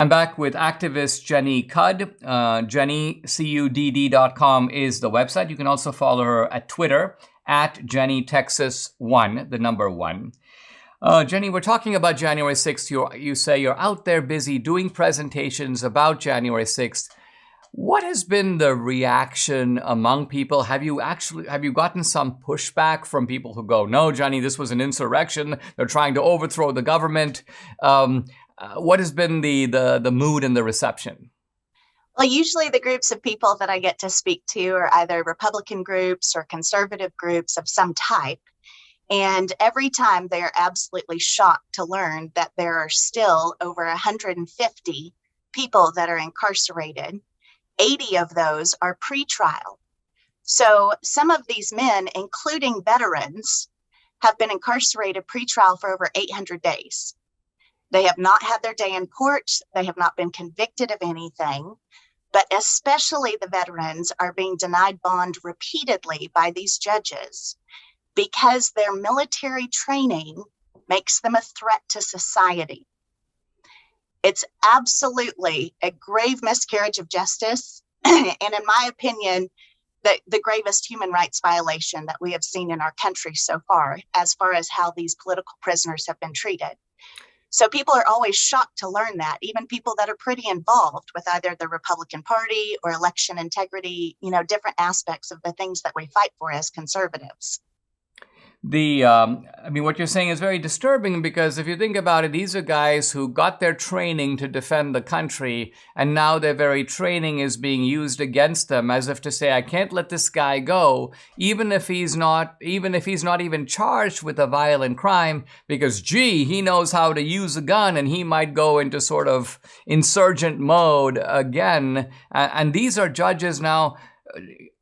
I'm back with activist Jenny Cudd. JennyCudd.com is the website. You can also follow her at Twitter at JennyTexas1, the number 1. Jenny, we're talking about January 6th. You say you're out there busy doing presentations about January 6th. What has been the reaction among people? Have you gotten some pushback from people who go, no, Jenny, this was an insurrection. They're trying to overthrow the government. What has been the mood and the reception? Well, usually the groups of people that I get to speak to are either Republican groups or conservative groups of some type. And every time they are absolutely shocked to learn that there are still over 150 people that are incarcerated. 80 of those are pre-trial. So some of these men, including veterans, have been incarcerated pre-trial for over 800 days. They have not had their day in court. They have not been convicted of anything, but especially the veterans are being denied bond repeatedly by these judges because their military training makes them a threat to society. It's absolutely a grave miscarriage of justice. And in my opinion, the gravest human rights violation that we have seen in our country so far as how these political prisoners have been treated. So people are always shocked to learn that, even people that are pretty involved with either the Republican Party or election integrity, different aspects of the things that we fight for as conservatives. What you're saying is very disturbing because if you think about it, these are guys who got their training to defend the country, and now their very training is being used against them as if to say, I can't let this guy go, even if he's not even charged with a violent crime, because he knows how to use a gun and he might go into sort of insurgent mode again. And these are judges now.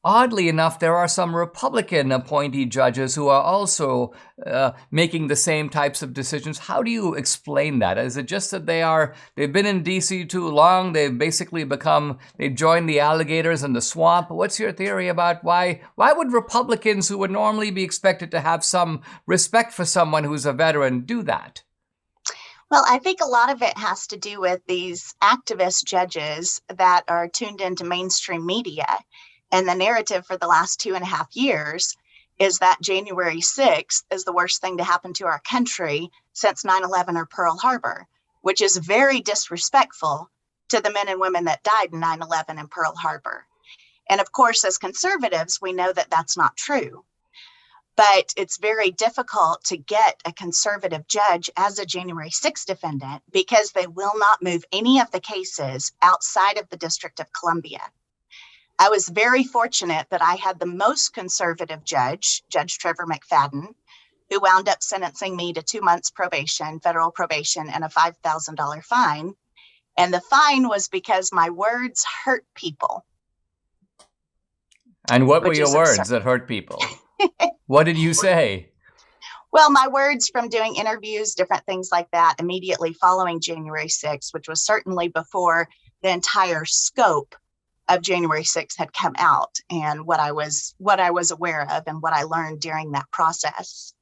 Oddly enough, there are some Republican appointee judges who are also making the same types of decisions. How do you explain that? Is it just that they've been in D.C. too long? They've joined the alligators in the swamp? What's your theory about why would Republicans, who would normally be expected to have some respect for someone who's a veteran, do that? Well, I think a lot of it has to do with these activist judges that are tuned into mainstream media. And the narrative for the last 2.5 years is that January 6th is the worst thing to happen to our country since 9/11 or Pearl Harbor, which is very disrespectful to the men and women that died in 9/11 and Pearl Harbor. And of course, as conservatives, we know that that's not true. But it's very difficult to get a conservative judge as a January 6th defendant because they will not move any of the cases outside of the District of Columbia. I was very fortunate that I had the most conservative judge, Judge Trevor McFadden, who wound up sentencing me to 2 months probation, federal probation, and a $5,000 fine. And the fine was because my words hurt people. And what were your words that hurt people? What did you say? Well, my words from doing interviews, different things like that, immediately following January 6th, which was certainly before the entire scope of January 6th had come out, and what I was aware of and what I learned during that process.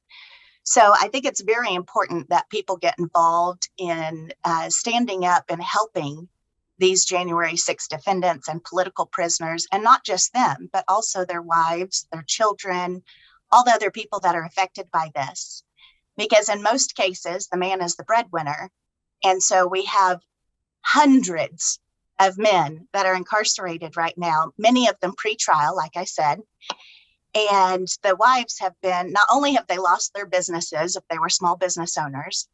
So I think it's very important that people get involved in standing up and helping these January 6th defendants and political prisoners, and not just them, but also their wives, their children, all the other people that are affected by this. Because in most cases, the man is the breadwinner. And so we have hundreds of men that are incarcerated right now, many of them pre-trial, like I said. And the wives have been, not only have they lost their businesses if they were small business owners,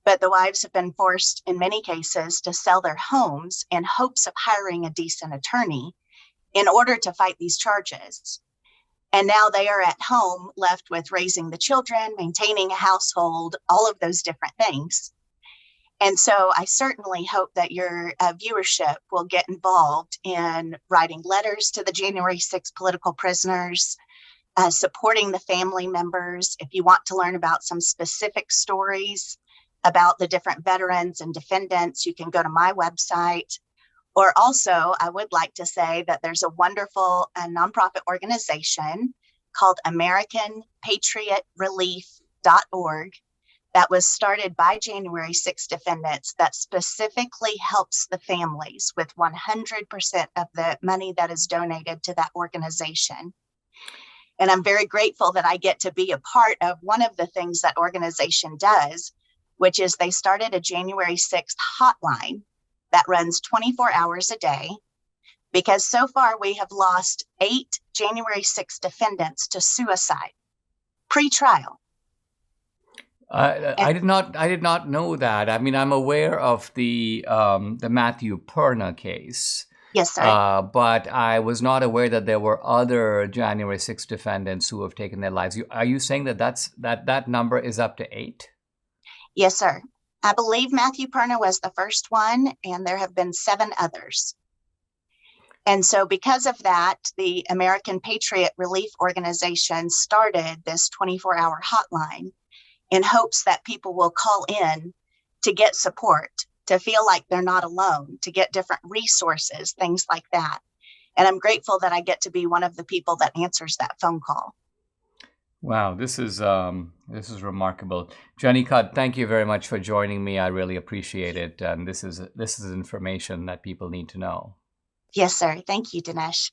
but the wives have been forced in many cases to sell their homes in hopes of hiring a decent attorney in order to fight these charges. And now they are at home left with raising the children, maintaining a household, all of those different things. And so I certainly hope that your viewership will get involved in writing letters to the January 6th political prisoners, supporting the family members. If you want to learn about some specific stories about the different veterans and defendants, you can go to my website. Or also, I would like to say that there's a wonderful nonprofit organization called AmericanPatriotRelief.org that was started by January 6 defendants that specifically helps the families with 100% of the money that is donated to that organization. And I'm very grateful that I get to be a part of one of the things that organization does, which is they started a January 6th hotline that runs 24 hours a day, because so far we have lost 8 January 6 defendants to suicide pre-trial. I did not know that. I mean, I'm aware of the Matthew Perna case. Yes, sir. But I was not aware that there were other January 6 defendants who have taken their lives. Are you saying that that number is up to 8? Yes, sir. I believe Matthew Perna was the first one, and there have been 7 others. And so because of that, the American Patriot Relief Organization started this 24-hour hotline in hopes that people will call in to get support, to feel like they're not alone, to get different resources, things like that. And I'm grateful that I get to be one of the people that answers that phone call. Wow, this is remarkable. Jenny Cudd, thank you very much for joining me. I really appreciate it. And this is information that people need to know. Yes, sir. Thank you, Dinesh.